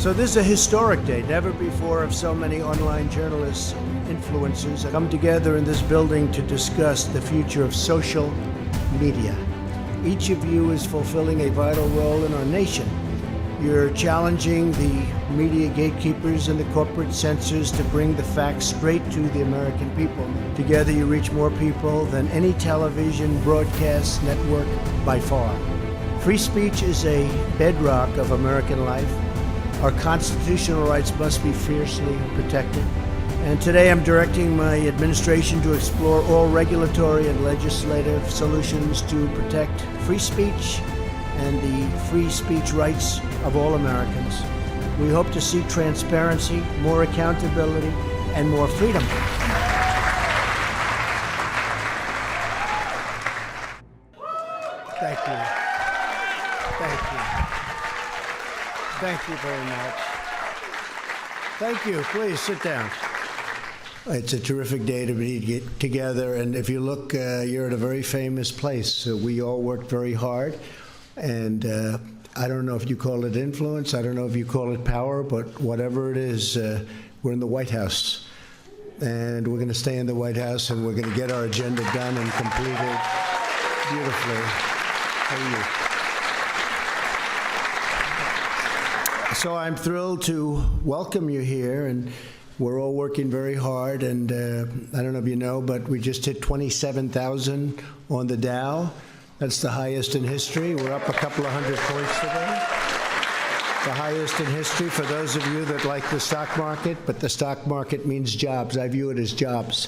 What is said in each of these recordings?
So this is a historic day. Never before have so many online journalists and influencers come together in this building to discuss the future of social media. Each of you is fulfilling a vital role in our nation. You're challenging the media gatekeepers and the corporate censors to bring the facts straight to the American people. Together you reach more people than any television broadcast network by far. Free speech is a bedrock of American life. Our constitutional rights must be fiercely protected. And today I'm directing my administration to explore all regulatory and legislative solutions to protect free speech and the free speech rights of all Americans. We hope to see transparency, more accountability, and more freedom. Thank you. Thank you. Thank you very much. Thank you. Please sit down. It's a terrific day to get together, and if you look, you're at a very famous place. We all worked very hard, and I don't know if you call it influence, I don't know if you call it power, but whatever it is, we're in the White House. And we're going to stay in the White House, and we're going to get our agenda done and completed beautifully. How are you? So I'm thrilled to welcome you here, and we're all working very hard, and I don't know if you know, but we just hit 27,000 on the Dow. That's the highest in history. We're up a couple of hundred points today. The highest in history for those of you that like the stock market, but the stock market means jobs. I view it as jobs.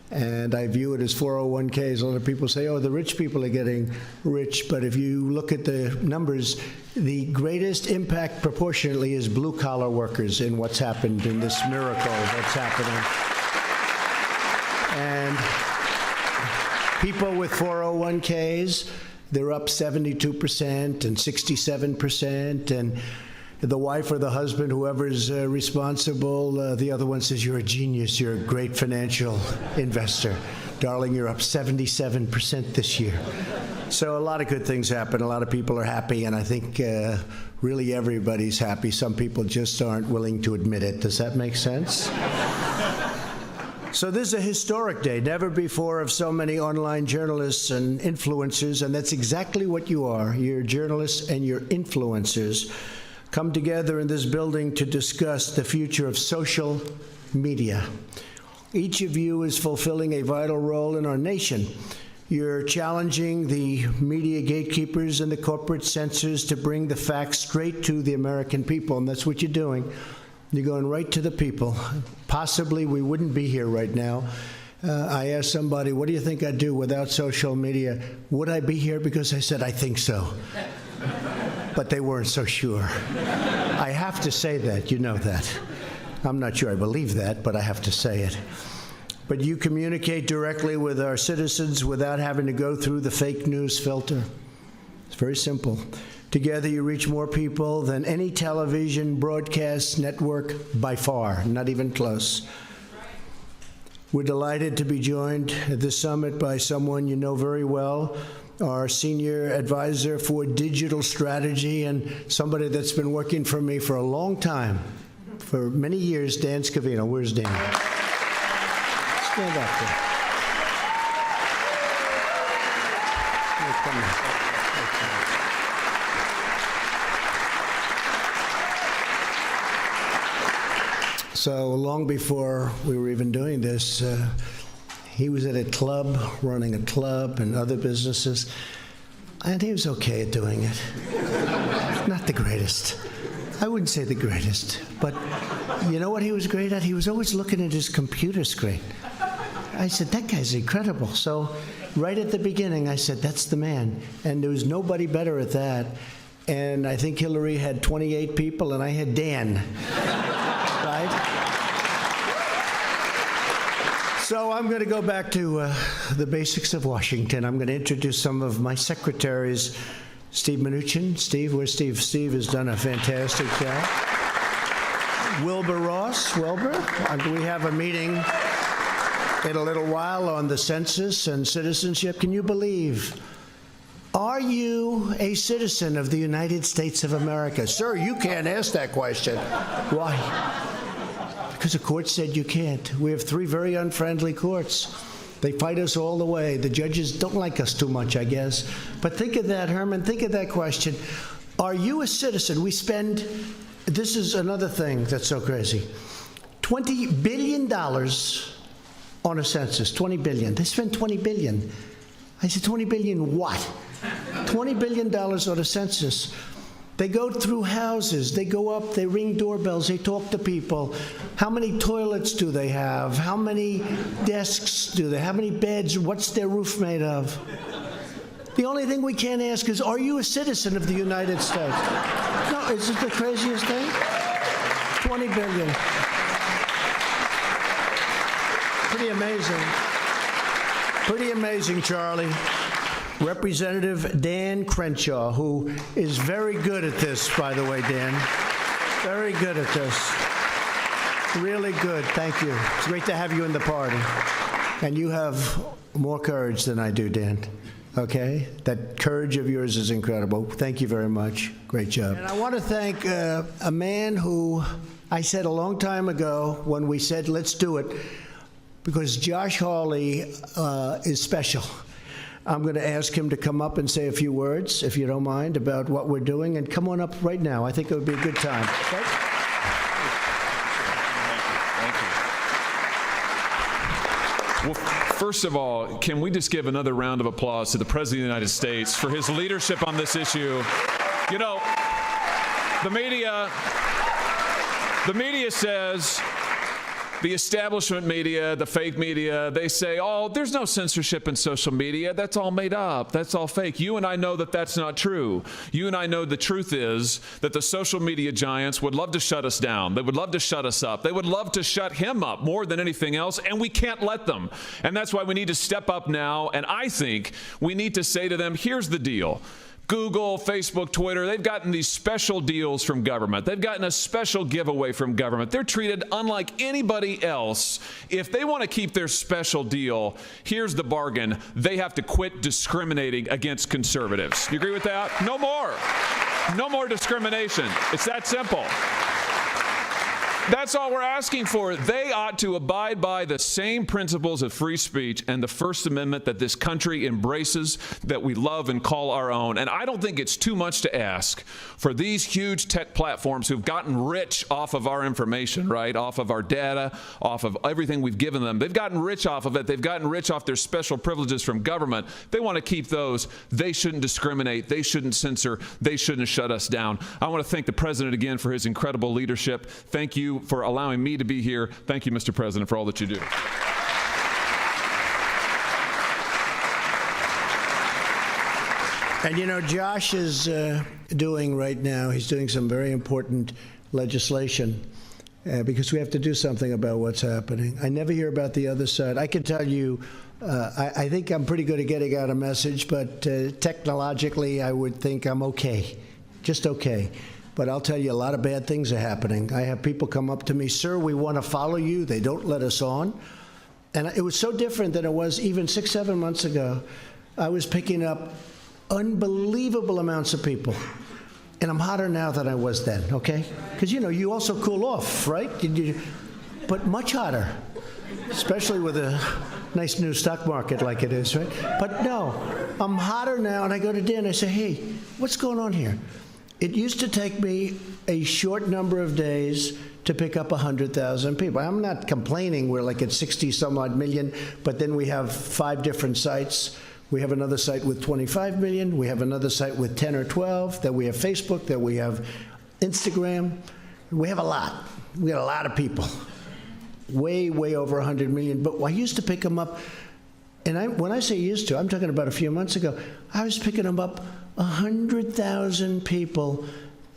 And I view it as 401ks. A lot of people say, oh, the rich people are getting rich. But if you look at the numbers, the greatest impact proportionately is blue-collar workers in what's happened in this miracle that's happening. And people with 401ks, they're up 72% and 67%. And the wife or the husband, whoever's responsible, the other one says, you're a genius, you're a great financial investor. Darling, you're up 77% this year. So a lot of good things happen. A lot of people are happy, and I think really everybody's happy. Some people just aren't willing to admit it. Does that make sense? So this is a historic day. Never before have so many online journalists and influencers, and that's exactly what you are. You're journalists and you're influencers, come together in this building to discuss the future of social media. Each of you is fulfilling a vital role in our nation. You're challenging the media gatekeepers and the corporate censors to bring the facts straight to the American people, and that's what you're doing. You're going right to the people. Possibly we wouldn't be here right now. I asked somebody, what do you think I'd do without social media? Would I be here? Because I said, I think so. But they weren't so sure. I have to say that, you know that. I'm not sure I believe that, but I have to say it. But you communicate directly with our citizens without having to go through the fake news filter. It's very simple. Together you reach more people than any television broadcast network by far, not even close. We're delighted to be joined at this summit by someone you know very well, our senior advisor for digital strategy and somebody that's been working for me for a long time, for many years, Dan Scavino. Where's Dan? Stand up there. Come on. So long before we were even doing this, he was at a club, running a club and other businesses, and he was okay at doing it. Not the greatest. I wouldn't say the greatest, but you know what he was great at? He was always looking at his computer screen. I said, that guy's incredible. So right at the beginning, I said, that's the man. And there was nobody better at that. And I think Hillary had 28 people, and I had Dan. Right? So I'm going to go back to the basics of Washington. I'm going to introduce some of my secretaries. Steve Minuchin. Steve, where's Steve? Steve has done a fantastic job. Wilbur Ross. Wilbur, we have a meeting in a little while on the census and citizenship. Can you believe Are you a citizen of the United States of America? Sir, you can't ask that question. Why? Because the court said you can't. We have 3 very unfriendly courts. They fight us all the way. The judges don't like us too much, I guess. But think of that, Herman. Think of that question. Are you a citizen? We spend, this is another thing that's so crazy, $20 billion on a census. 20 billion. They spend 20 billion. I said, 20 billion what? $20 billion on a census. They go through houses, they go up, they ring doorbells, they talk to people. How many toilets do they have? How many desks do they have? How many beds? What's their roof made of? The only thing we can't ask is, are you a citizen of the United States? No, is it the craziest thing? 20 billion. Pretty amazing. Pretty amazing, Charlie. Representative Dan Crenshaw, who is very good at this, by the way, Dan. Very good at this. Really good. Thank you. It's great to have you in the party. And you have more courage than I do, Dan. Okay? That courage of yours is incredible. Thank you very much. Great job. And I want to thank a man who I said a long time ago when we said, let's do it, because Josh Hawley is special. I'm going to ask him to come up and say a few words, if you don't mind, about what we're doing. And come on up right now. I think it would be a good time. Okay? Thank you. Well, first of all, can we just give another round of applause to the President of the United States for his leadership on this issue? You know, the media says, the establishment media, the fake media, they say, oh, there's no censorship in social media. That's all made up. That's all fake. You and I know that that's not true. You and I know the truth is that the social media giants would love to shut us down. They would love to shut us up. They would love to shut him up more than anything else, and we can't let them. And that's why we need to step up now, and I think we need to say to them, here's the deal. Google, Facebook, Twitter, they've gotten these special deals from government. They've gotten a special giveaway from government. They're treated unlike anybody else. If they want to keep their special deal, here's the bargain. They have to quit discriminating against conservatives. You agree with that? No more. No more discrimination. It's that simple. That's all we're asking for. They ought to abide by the same principles of free speech and the First Amendment that this country embraces, that we love and call our own. And I don't think it's too much to ask for these huge tech platforms who've gotten rich off of our information, right? Off of our data, off of everything we've given them. They've gotten rich off of it. They've gotten rich off their special privileges from government. They want to keep those. They shouldn't discriminate. They shouldn't censor. They shouldn't shut us down. I want to thank the President again for his incredible leadership. Thank you for allowing me to be here. Thank you, Mr. President, for all that you do. And you know, Josh is doing right now, he's doing some very important legislation because we have to do something about what's happening. I never hear about the other side. I can tell you, I think I'm pretty good at getting out a message, but technologically, I would think I'm okay, just okay. But I'll tell you, a lot of bad things are happening. I have people come up to me, sir, we want to follow you. They don't let us on. And it was so different than it was even 6, 7 months ago. I was picking up unbelievable amounts of people. And I'm hotter now than I was then, okay? Because, you know, you also cool off, right? But much hotter, especially with a nice new stock market like it is, right? But no, I'm hotter now, and I go to Dan, I say, hey, what's going on here? It used to take me a short number of days to pick up 100,000 people. I'm not complaining. We're like at 60-some-odd million, but then we have 5 different sites. We have another site with 25 million. We have another site with 10 or 12. Then we have Facebook. Then we have Instagram. We have a lot. We have a lot of people. Way, way over 100 million. But I used to pick them up, and when I say used to, I'm talking about a few months ago. I was picking them up 100,000 people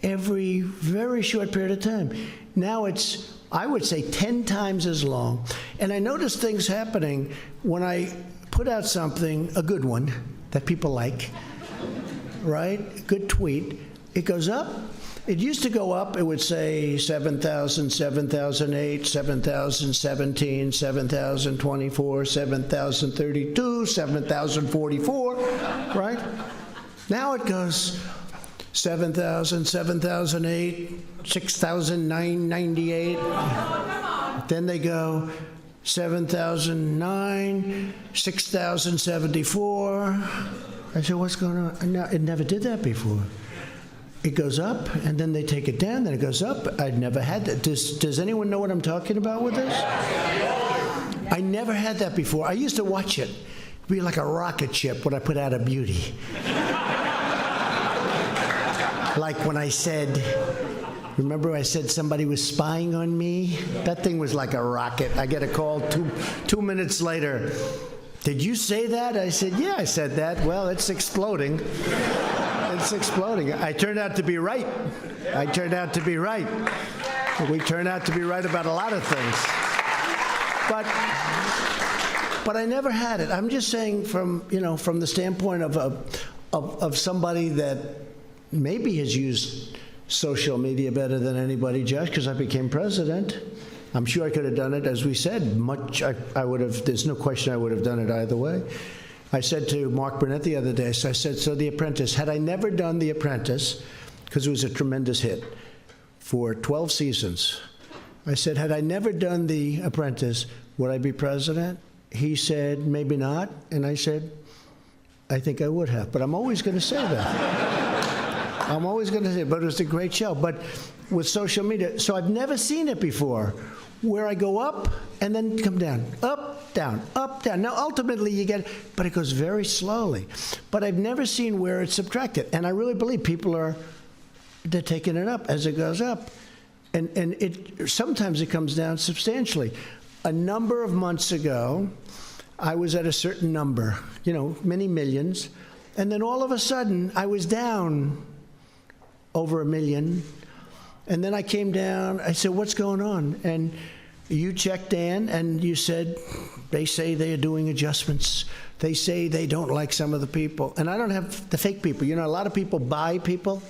every very short period of time. Now it's, I would say, 10 times as long. And I notice things happening when I put out something, a good one, that people like, right? Good tweet. It goes up. It used to go up, it would say 7,000, 7,008, 7,017, 7,024, 7,032, 7,044, right? Now it goes 7,000, 7,008, 6,998. Then they go 7,009, 6,074. I said, what's going on? No, it never did that before. It goes up, and then they take it down, then it goes up. I'd never had that. Does anyone know what I'm talking about with this? I never had that before. I used to watch it. It'd be like a rocket ship when I put out a beauty. Like when I said, remember I said somebody was spying on me? That thing was like a rocket. I get a call 2 minutes later. Did you say that? I said, yeah, I said that. Well, it's exploding. It's exploding. I turned out to be right. I turned out to be right. We turn out to be right about a lot of things. But I never had it. I'm just saying from the standpoint of somebody that maybe has used social media better than anybody, Josh, because I became president. I'm sure I could have done it, as we said, I would have, there's no question I would have done it either way. I said to Mark Burnett the other day, I said, so The Apprentice, had I never done The Apprentice, because it was a tremendous hit for 12 seasons, I said, had I never done The Apprentice, would I be president? He said, maybe not. And I said, I think I would have. But I'm always going to say that. I'm always going to say it. But it was a great show. But with social media, so I've never seen it before, where I go up and then come down, up, down, up, down. Now, ultimately, you get, but it goes very slowly. But I've never seen where it's subtracted. And I really believe people they're taking it up as it goes up. And sometimes it comes down substantially. A number of months ago, I was at a certain number, many millions, and then all of a sudden, I was down over 1 million, and then I came down, I said, what's going on? And you checked in, and you said, they say they are doing adjustments. They say they don't like some of the people, and I don't have the fake people. A lot of people buy people.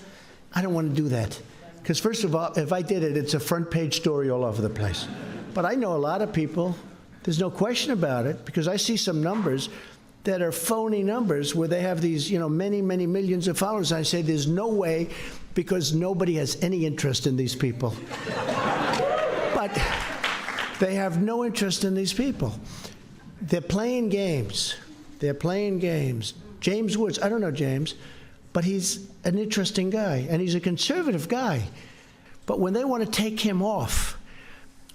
I don't want to do that, because first of all, if I did it, it's a front page story all over the place. But I know a lot of people, there's no question about it, because I see some numbers that are phony numbers where they have these, many, many millions of followers. And I say there's no way, because nobody has any interest in these people. But they have no interest in these people. They're playing games. They're playing games. James Woods, I don't know James, but he's an interesting guy, and he's a conservative guy. But when they want to take him off,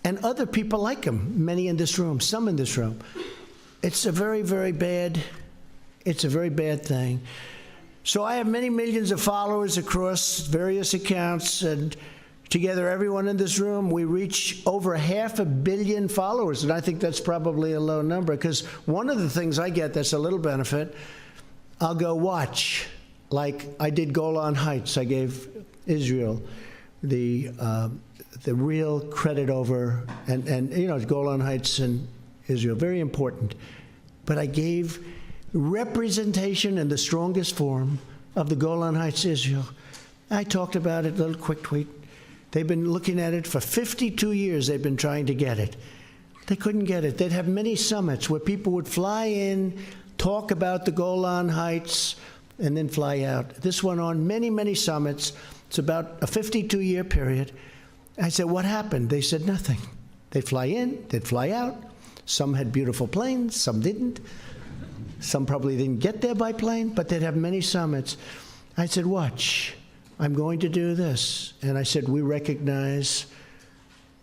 and other people like him, many in this room, some in this room, it's a very, very bad thing. So I have many millions of followers across various accounts, and together, everyone in this room, we reach over 500 million followers, and I think that's probably a low number, because one of the things I get that's a little benefit, I'll go watch, like I did Golan Heights. I gave Israel the real credit over, and Golan Heights and Israel, very important. But I gave representation in the strongest form of the Golan Heights, Israel. I talked about it, a little quick tweet. They've been looking at it for 52 years. They've been trying to get it. They couldn't get it. They'd have many summits where people would fly in, talk about the Golan Heights, and then fly out. This went on many, many summits. It's about a 52-year period. I said, what happened? They said nothing. They'd fly in, they'd fly out. Some had beautiful planes, some didn't. Some probably didn't get there by plane, but they'd have many summits. I said, watch, I'm going to do this. And I said, we recognize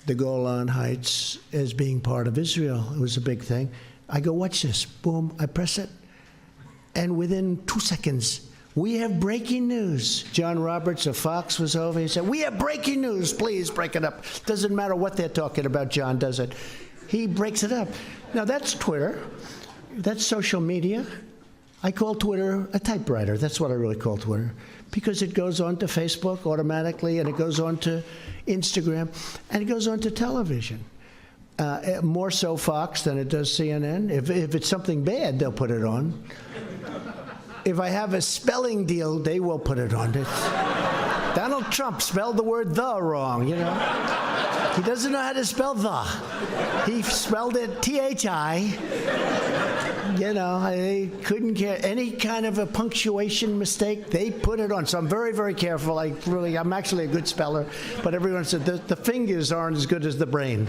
the Golan Heights as being part of Israel. It was a big thing. I go, watch this. Boom, I press it. And within 2 seconds, we have breaking news. John Roberts of Fox was over. He said, we have breaking news. Please break it up. Doesn't matter what they're talking about, John does it. He breaks it up. Now, that's Twitter. That's social media. I call Twitter a typewriter. That's what I really call Twitter, because it goes on to Facebook automatically, and it goes on to Instagram, and it goes on to television. More so Fox than it does CNN. If it's something bad, they'll put it on. If I have a spelling deal, they will put it on. Donald Trump spelled the word "the" wrong, He doesn't know how to spell "the." He spelled it Thi. You know, they couldn't care. Any kind of a punctuation mistake, they put it on. So I'm very, very careful. I'm actually a good speller, but everyone said the fingers aren't as good as the brain.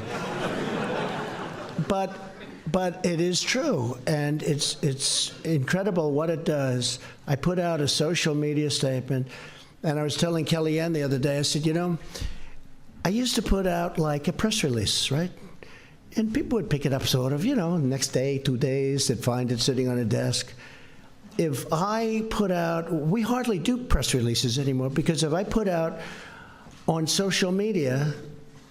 But it is true, and it's incredible what it does. I put out a social media statement, and I was telling Kellyanne the other day, I said, you know, I used to put out like a press release, right? And people would pick it up sort of, you know, next day, 2 days, they'd find it sitting on a desk. If I put out, we hardly do press releases anymore, because if I put out on social media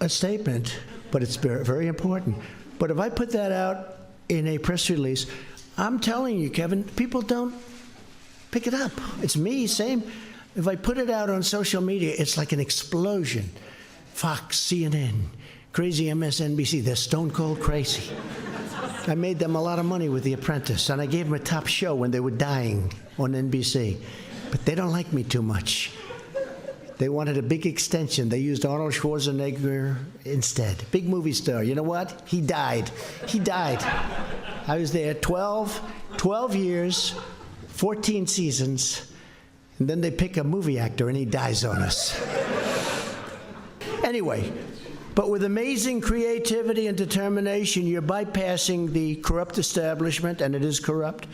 a statement, but it's very, very important, but if I put that out in a press release, I'm telling you, Kevin, people don't pick it up. It's me, same. If I put it out on social media, it's like an explosion. Fox, CNN, crazy MSNBC, they're stone cold crazy. I made them a lot of money with The Apprentice, and I gave them a top show when they were dying on NBC. But they don't like me too much. They wanted a big extension. They used Arnold Schwarzenegger instead. Big movie star. You know what? He died. He died. I was there 12 years, 14 seasons, and then they pick a movie actor and he dies on us. Anyway, but with amazing creativity and determination, you're bypassing the corrupt establishment, and it is corrupt,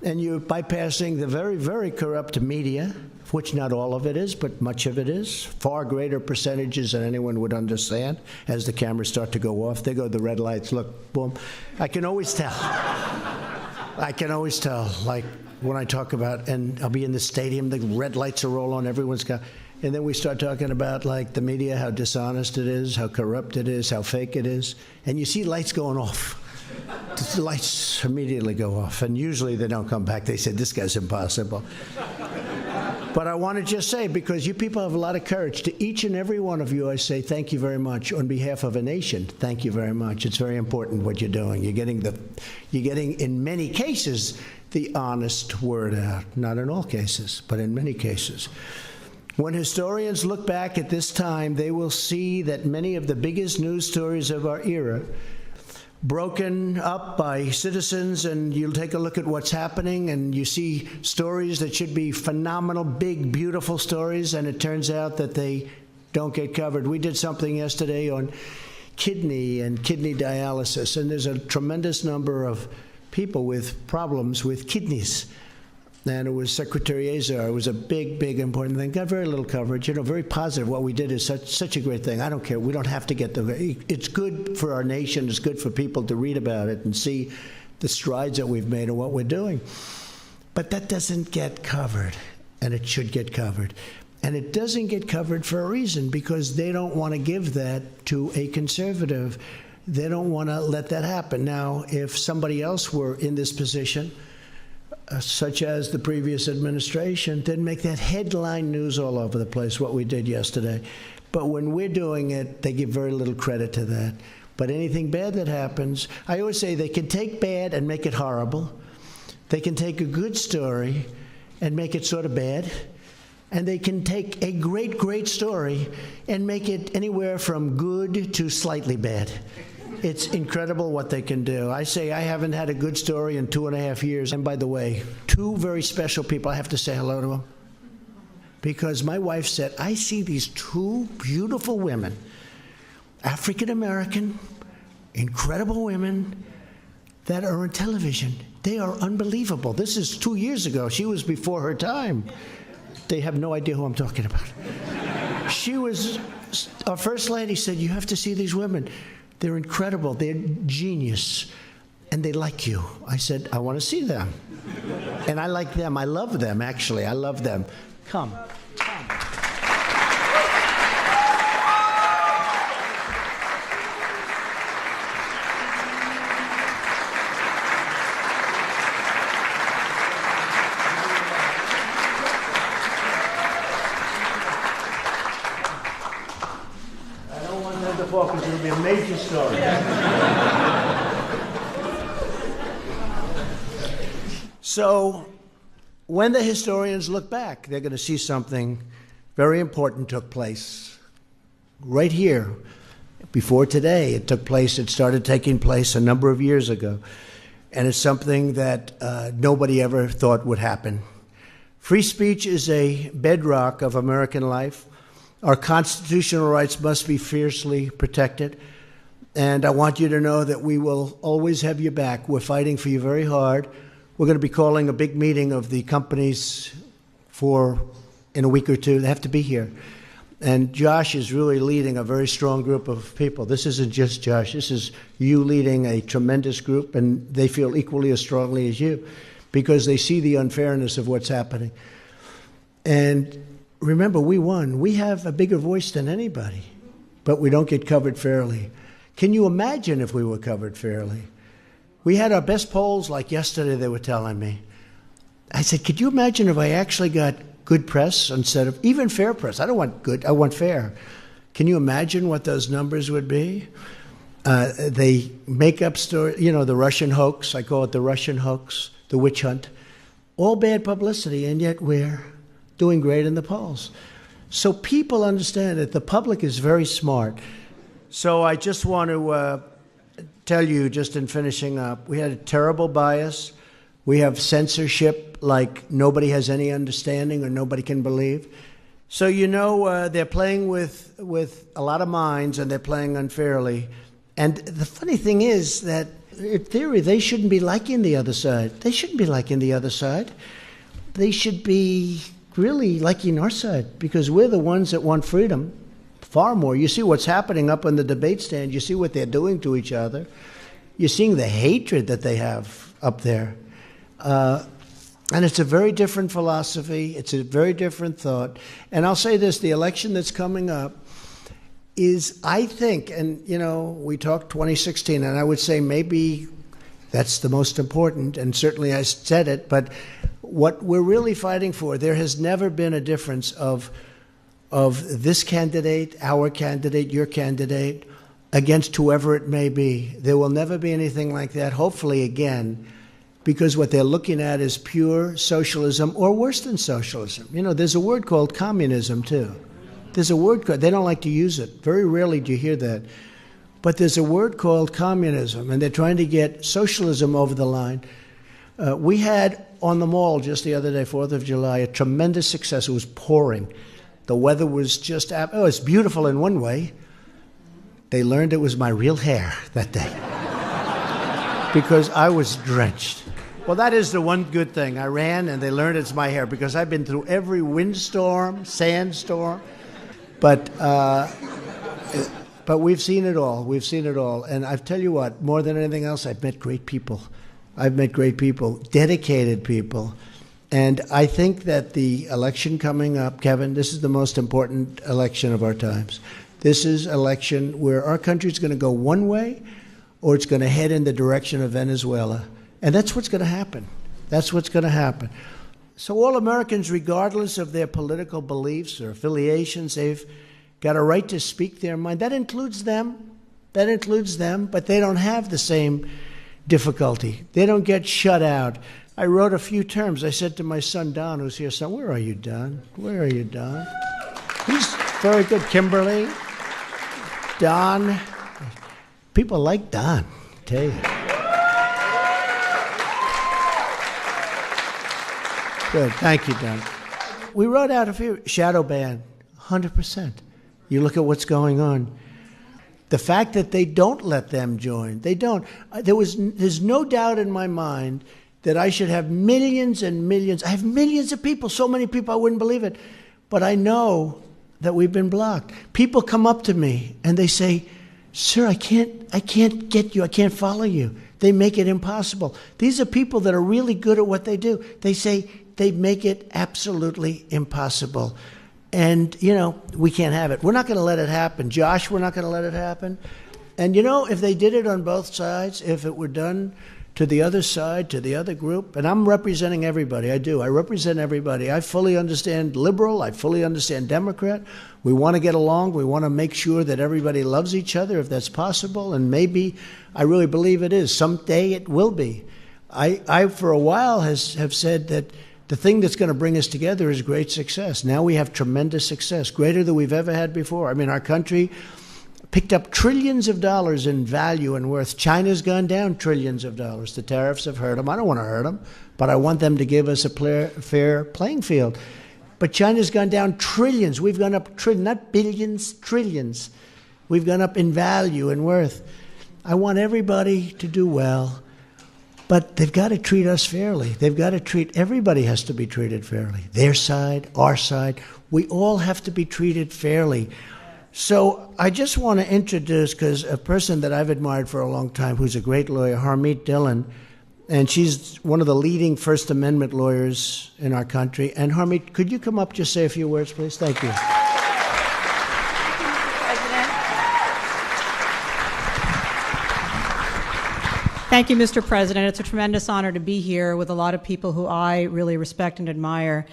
and you're bypassing the very, very corrupt media, which not all of it is, but much of it is, far greater percentages than anyone would understand. As the cameras start to go off, they go the red lights, look, boom. I can always tell. I can always tell, like when I talk about, and I'll be in the stadium, the red lights will roll on, everyone's got, and then we start talking about like the media, how dishonest it is, how corrupt it is, how fake it is, and you see lights going off. The lights immediately go off, and usually they don't come back. They say, this guy's impossible. But I want to just say, because you people have a lot of courage, to each and every one of you, I say thank you very much. On behalf of a nation, thank you very much. It's very important what you're doing. You're getting, in many cases, the honest word out. Not in all cases, but in many cases. When historians look back at this time, they will see that many of the biggest news stories of our era, broken up by citizens, and you'll take a look at what's happening, and you see stories that should be phenomenal, big, beautiful stories, and it turns out that they don't get covered. We did something yesterday on kidney and kidney dialysis, and there's a tremendous number of people with problems with kidneys. And it was Secretary Azar. It was a big, big, important thing. Got very little coverage. You know, very positive. What we did is such a great thing. I don't care. We don't have to get the. It's good for our nation. It's good for people to read about it and see the strides that we've made and what we're doing. But that doesn't get covered, and it should get covered. And it doesn't get covered for a reason, because they don't want to give that to a conservative. They don't want to let that happen. Now, if somebody else were in this position, such as the previous administration, then make that headline news all over the place, what we did yesterday. But when we're doing it, they give very little credit to that. But anything bad that happens, I always say they can take bad and make it horrible. They can take a good story and make it sort of bad. And they can take a great, great story and make it anywhere from good to slightly bad. It's incredible what they can do. I say I haven't had a good story in 2.5 years. And by the way, two very special people, I have to say hello to them. Because my wife said, I see these two beautiful women, African-American, incredible women that are on television. They are unbelievable. This is 2 years ago. She was before her time. They have no idea who I'm talking about. She was, our first lady said, you have to see these women. They're incredible. They're genius. And they like you. I said, I want to see them. And I like them. I love them, actually. I love them. Come. Because it'll be a major story. So, when the historians look back, they're going to see something very important took place right here. Before today, it took place, it started taking place a number of years ago. and it's something that nobody ever thought would happen. Free speech is a bedrock of American life. Our constitutional rights must be fiercely protected. And I want you to know that we will always have your back. We're fighting for you very hard. We're going to be calling a big meeting of the companies in a week or two. They have to be here. And Josh is really leading a very strong group of people. This isn't just Josh. This is you leading a tremendous group, and they feel equally as strongly as you because they see the unfairness of what's happening. And remember, we won. We have a bigger voice than anybody, but we don't get covered fairly. Can you imagine if we were covered fairly? We had our best polls like yesterday, they were telling me. I said, could you imagine if I actually got good press instead of even fair press? I don't want good, I want fair. Can you imagine what those numbers would be? They make up stories, the Russian hoax, I call it the Russian hoax, the witch hunt, all bad publicity, and yet we're doing great in the polls. So people understand that the public is very smart. So I just want to tell you, just in finishing up, we had a terrible bias. We have censorship like nobody has any understanding or nobody can believe. So, they're playing with a lot of minds and they're playing unfairly. And the funny thing is that, in theory, they shouldn't be liking the other side. They shouldn't be liking the other side. They should be really liking our side because we're the ones that want freedom far more. You see what's happening up on the debate stand. You see what they're doing to each other. You're seeing the hatred that they have up there. And it's a very different philosophy. It's a very different thought. And I'll say this, the election that's coming up is, I think, and, we talked 2016, and I would say maybe that's the most important, and certainly I said it, but what we're really fighting for, there has never been a difference of this candidate, our candidate, your candidate, against whoever it may be. There will never be anything like that, hopefully again, because what they're looking at is pure socialism or worse than socialism. There's a word called communism, too. There's a word called, they don't like to use it. Very rarely do you hear that. But there's a word called communism, and they're trying to get socialism over the line. We had on the mall just the other day, 4th of July, a tremendous success. It was pouring. The weather was just, it's beautiful in one way. They learned it was my real hair that day because I was drenched. Well, that is the one good thing. I ran and they learned it's my hair because I've been through every windstorm, sandstorm. But we've seen it all. We've seen it all. And I tell you what, more than anything else, I've met great people. I've met great people, dedicated people. And I think that the election coming up, Kevin, this is the most important election of our times. This is an election where our country is going to go one way or it's going to head in the direction of Venezuela. And that's what's going to happen. That's what's going to happen. So all Americans, regardless of their political beliefs or affiliations, they've got a right to speak their mind. That includes them. That includes them, but they don't have the same difficulty. They don't get shut out. I wrote a few terms. I said to my son, Don, who's here, son, where are you, Don? Where are you, Don? He's very good. Kimberly, Don. People like Don, I tell you. Good. Thank you, Don. We wrote out a few. Shadow ban, 100%. You look at what's going on. The fact that they don't let them join, they don't. There's no doubt in my mind that I should have millions and millions. I have millions of people, so many people I wouldn't believe it. But I know that we've been blocked. People come up to me and they say, sir, I can't get you. I can't follow you. They make it impossible. These are people that are really good at what they do. They say they make it absolutely impossible. And, we can't have it. We're not going to let it happen. Josh, we're not going to let it happen. And, if they did it on both sides, if it were done to the other side, to the other group, and I'm representing everybody. I do. I represent everybody. I fully understand liberal. I fully understand Democrat. We want to get along. We want to make sure that everybody loves each other if that's possible. And maybe, I really believe it is. Someday it will be. I for a while, have said that the thing that's going to bring us together is great success. Now we have tremendous success, greater than we've ever had before. I mean, our country, picked up trillions of dollars in value and worth. China's gone down trillions of dollars. The tariffs have hurt them. I don't want to hurt them, but I want them to give us a fair playing field. But China's gone down trillions. We've gone up trillions, not billions, trillions. We've gone up in value and worth. I want everybody to do well, but they've got to treat us fairly. They've got to treat, everybody has to be treated fairly. Their side, our side, we all have to be treated fairly. So I just want to introduce, because a person that I've admired for a long time, who's a great lawyer, Harmeet Dillon, and she's one of the leading First Amendment lawyers in our country. And Harmeet, could you come up, just say a few words, please? Thank you. Thank you, Mr. President. It's a tremendous honor to be here with a lot of people who I really respect and admire.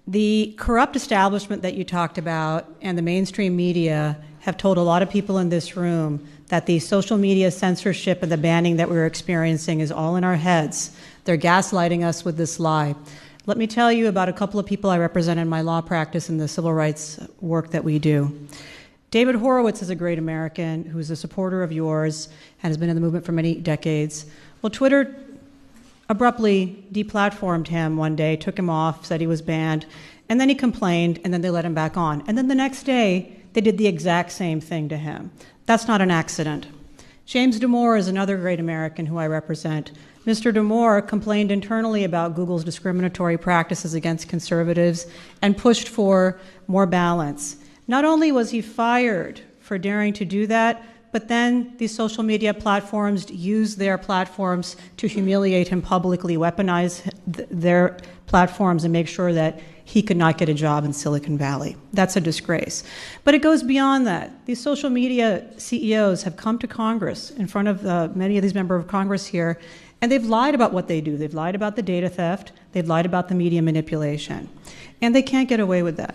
The corrupt establishment that you talked about and the mainstream media have told a lot of people in this room that the social media censorship and the banning that we're experiencing is all in our heads. They're gaslighting us with this lie. Let me tell you about a couple of people I represent in my law practice and the civil rights work that we do. David Horowitz is a great American who's a supporter of yours and has been in the movement for many decades. Well, Twitter abruptly deplatformed him one day, took him off, said he was banned, and then he complained, and then they let him back on. And then the next day, they did the exact same thing to him. That's not an accident. James Damore is another great American who I represent. Mr. Damore complained internally about Google's discriminatory practices against conservatives and pushed for more balance. Not only was he fired for daring to do that, but then these social media platforms used their platforms to humiliate him publicly, weaponize their platforms, and make sure that he could not get a job in Silicon Valley. That's a disgrace. But it goes beyond that. These social media CEOs have come to Congress, in front of many of these members of Congress here, and they've lied about what they do. They've lied about the data theft. They've lied about the media manipulation. And they can't get away with that.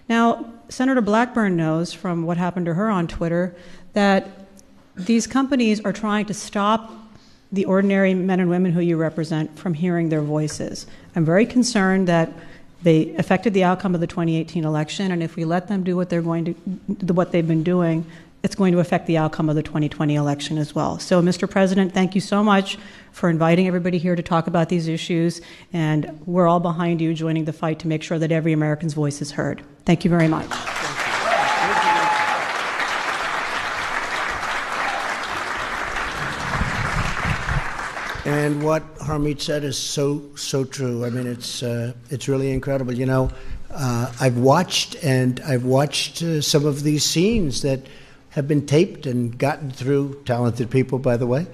Now, Senator Blackburn knows from what happened to her on Twitter that these companies are trying to stop the ordinary men and women who you represent from hearing their voices. I'm very concerned that they affected the outcome of the 2018 election, and if we let them do what they've been doing, it's going to affect the outcome of the 2020 election as well. So, Mr. President, thank you so much for inviting everybody here to talk about these issues, and we're all behind you joining the fight to make sure that every American's voice is heard. Thank you very much. And what Harmeet said is so true. I mean, it's really incredible. You know, I've watched some of these scenes that have been taped and gotten through, talented people, by the way,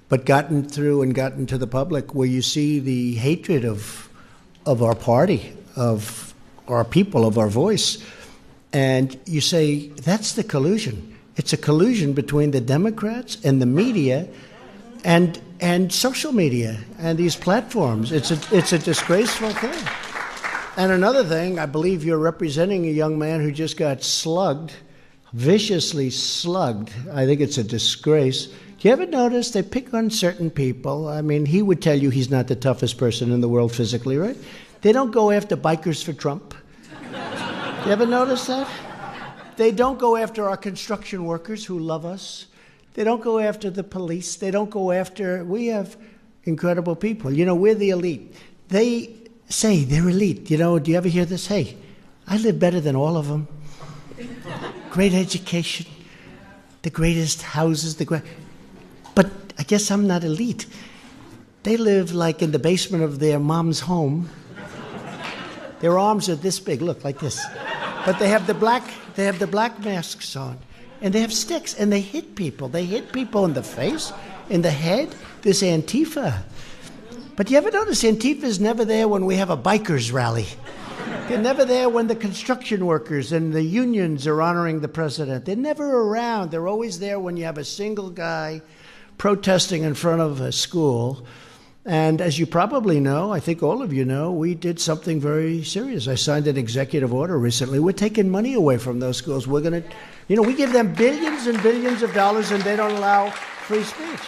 but gotten through and gotten to the public, where you see the hatred of our party, of our people, of our voice. And you say, that's the collusion. It's a collusion between the Democrats and the media and social media and these platforms. It's a disgraceful thing. And another thing, I believe you're representing a young man who just got slugged, viciously slugged. I think it's a disgrace. Do you ever notice they pick on certain people? I mean, he would tell you he's not the toughest person in the world physically, right? They don't go after bikers for Trump. You ever notice that? They don't go after our construction workers who love us. They don't go after the police. They don't go after, we have incredible people. You know, we're the elite. They say they're elite. You know, do you ever hear this? Hey, I live better than all of them. Great education, the greatest houses, but I guess I'm not elite. They live like in the basement of their mom's home. Their arms are this big, look, like this. But they have the black masks on. And they have sticks, and they hit people. They hit people in the face, in the head. This Antifa. But you ever notice Antifa is never there when we have a bikers rally? They're never there when the construction workers and the unions are honoring the president. They're never around. They're always there when you have a single guy protesting in front of a school. And as you probably know, I think all of you know, we did something very serious. I signed an executive order recently. We're taking money away from those schools. We're going to, you know, we give them billions and billions of dollars, and they don't allow free speech.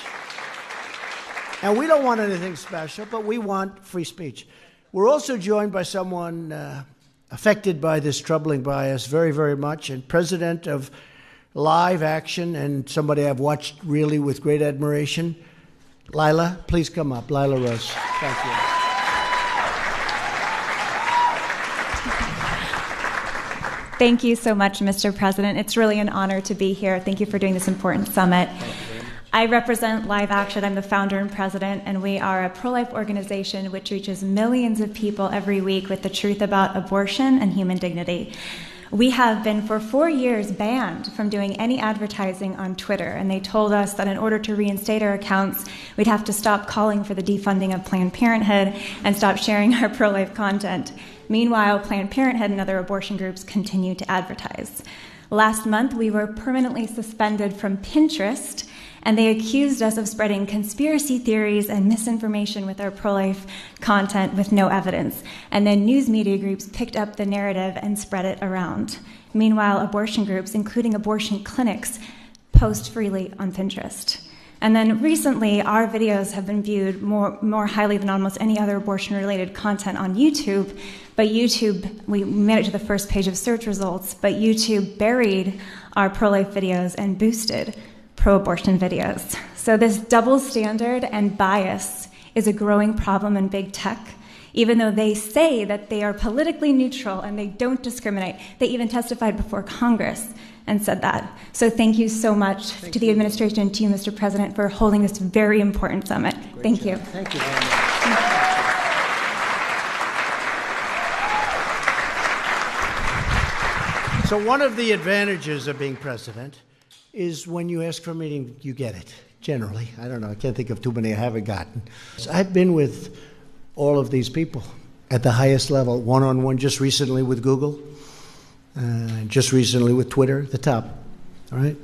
And we don't want anything special, but we want free speech. We're also joined by someone affected by this troubling bias very, very much, and president of live action and somebody I've watched really with great admiration. Lila, please come up. Lila Rose. Thank you. Thank you so much, Mr. President. It's really an honor to be here. Thank you for doing this important summit. I represent Live Action. I'm the founder and president, and we are a pro-life organization which reaches millions of people every week with the truth about abortion and human dignity. We have been for 4 years banned from doing any advertising on Twitter, and they told us that in order to reinstate our accounts, we'd have to stop calling for the defunding of Planned Parenthood and stop sharing our pro-life content. Meanwhile, Planned Parenthood and other abortion groups continue to advertise. Last month, we were permanently suspended from Pinterest, and they accused us of spreading conspiracy theories and misinformation with our pro-life content with no evidence. And then news media groups picked up the narrative and spread it around. Meanwhile, abortion groups, including abortion clinics, post freely on Pinterest. And then recently, our videos have been viewed more highly than almost any other abortion-related content on YouTube. But YouTube, we made it to the first page of search results, but YouTube buried our pro-life videos and boosted pro-abortion videos. So this double standard and bias is a growing problem in big tech. Even though they say that they are politically neutral and they don't discriminate, they even testified before Congress and said that. So thank you so much to the administration and to you, Mr. President, for holding this very important summit. Thank you. Thank you very much. So one of the advantages of being president is when you ask for a meeting, you get it, generally. I don't know, I can't think of too many I haven't gotten. I've been with all of these people at the highest level, one-on-one, just recently with Google, just recently with Twitter, the top, all right?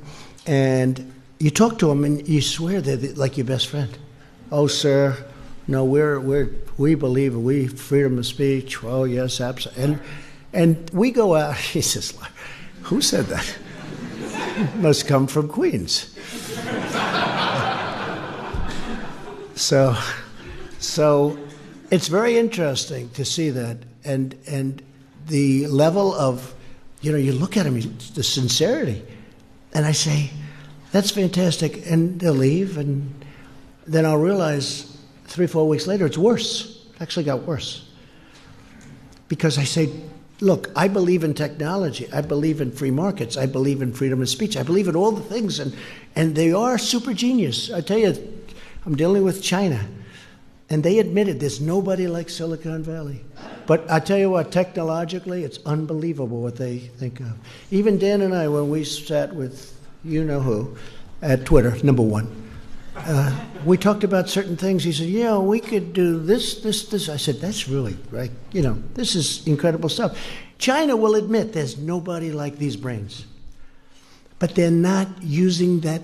And you talk to them and you swear they're like your best friend. Oh, sir, no, we believe freedom of speech. Oh, yes, absolutely. And we go out, he says, who said that? Must come from Queens. So it's very interesting to see that, and the level of, you look at them, the sincerity, and I say, that's fantastic, and they'll leave, and then I'll realize 3 or 4 weeks later it's worse. It actually got worse. Because I say, look, I believe in technology. I believe in free markets. I believe in freedom of speech. I believe in all the things, and they are super genius. I tell you, I'm dealing with China, and they admitted there's nobody like Silicon Valley. But I tell you what, technologically, it's unbelievable what they think of. Even Dan and I, when we sat with you-know-who at Twitter, number one, we talked about certain things. He said, we could do this. I said, that's really, right, this is incredible stuff. China will admit there's nobody like these brains. But they're not using that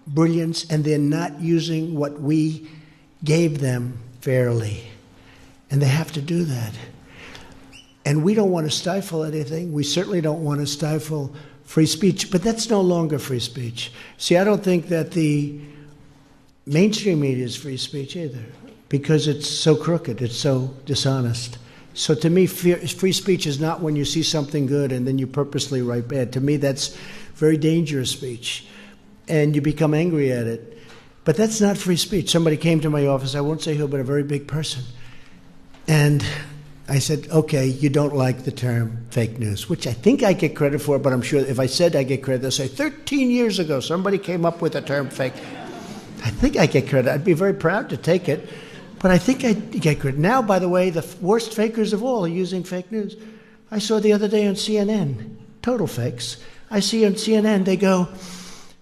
brilliance, and they're not using what we gave them fairly. And they have to do that. And we don't want to stifle anything. We certainly don't want to stifle free speech, but that's no longer free speech. See, I don't think that the mainstream media is free speech either, because it's so crooked, it's so dishonest. So to me, free speech is not when you see something good and then you purposely write bad. To me, that's very dangerous speech, and you become angry at it. But that's not free speech. Somebody came to my office, I won't say who, but a very big person. And I said, okay, you don't like the term fake news, which I think I get credit for, but I'm sure if I said I get credit, they'll say 13 years ago somebody came up with the term fake. I think I get credit. I'd be very proud to take it, but I think I get credit. Now, by the way, the worst fakers of all are using fake news. I saw the other day on CNN, total fakes. I see on CNN, they go,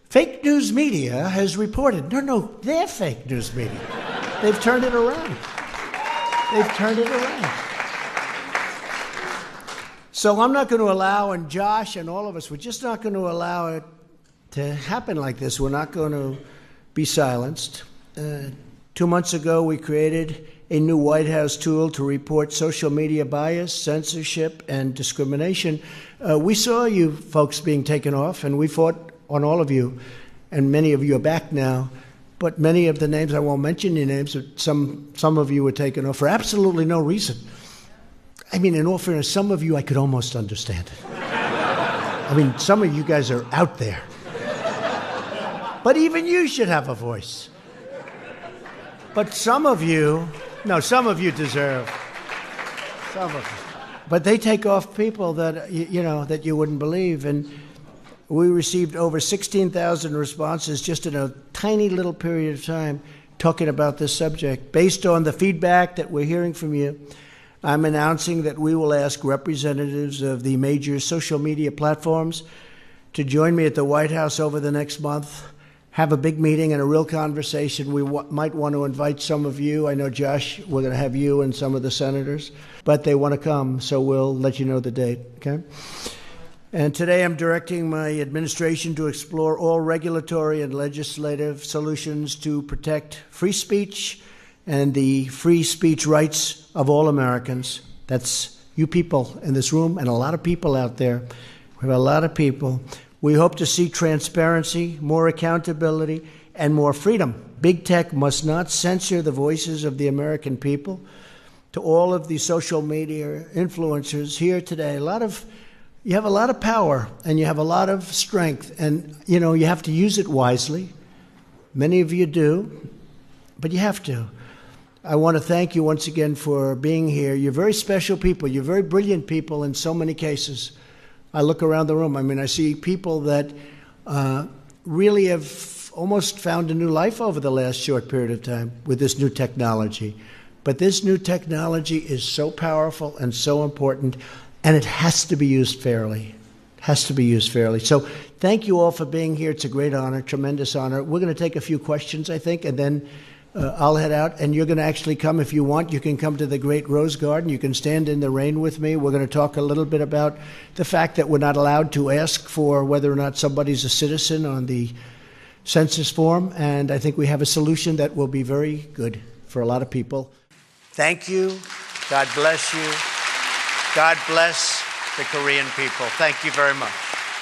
fake news media has reported. No, they're fake news media. They've turned it around. They've turned it around. So I'm not going to allow, and Josh and all of us, we're just not going to allow it to happen like this. We're not going to be silenced. 2 months ago, we created a new White House tool to report social media bias, censorship, and discrimination. We saw you folks being taken off, and we fought on all of you, and many of you are back now. But many of the names, I won't mention your names, but some of you were taken off for absolutely no reason. I mean, in all fairness, some of you I could almost understand it. I mean, some of you guys are out there. But even you should have a voice. But some of you deserve. Some of you. But they take off people that, that you wouldn't believe. And we received over 16,000 responses just in a tiny little period of time talking about this subject. Based on the feedback that we're hearing from you, I'm announcing that we will ask representatives of the major social media platforms to join me at the White House over the next month, have a big meeting and a real conversation. We might want to invite some of you. I know, Josh, we're going to have you and some of the senators, but they want to come, so we'll let you know the date, okay? And today I'm directing my administration to explore all regulatory and legislative solutions to protect free speech and the free speech rights of all Americans. That's you people in this room and a lot of people out there. We have a lot of people. We hope to see transparency, more accountability, and more freedom. Big tech must not censor the voices of the American people. To all of the social media influencers here today, you have a lot of power and you have a lot of strength, and you have to use it wisely. Many of you do, but you have to. I want to thank you once again for being here. You're very special people. You're very brilliant people in so many cases. I look around the room. I mean, I see people that really have almost found a new life over the last short period of time with this new technology. But this new technology is so powerful and so important, and it has to be used fairly. It has to be used fairly. So thank you all for being here. It's a great honor, tremendous honor. We're going to take a few questions, I think, and then I'll head out, and you're going to actually come if you want. You can come to the Great Rose Garden. You can stand in the rain with me. We're going to talk a little bit about the fact that we're not allowed to ask for whether or not somebody's a citizen on the census form, and I think we have a solution that will be very good for a lot of people. Thank you. God bless you. God bless the Korean people. Thank you very much.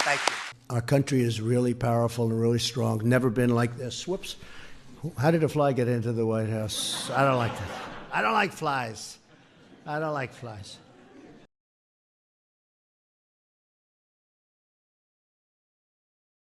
Thank you. Our country is really powerful and really strong. Never been like this. Whoops. How did a fly get into the White House? I don't like that. I don't like flies. I don't like flies.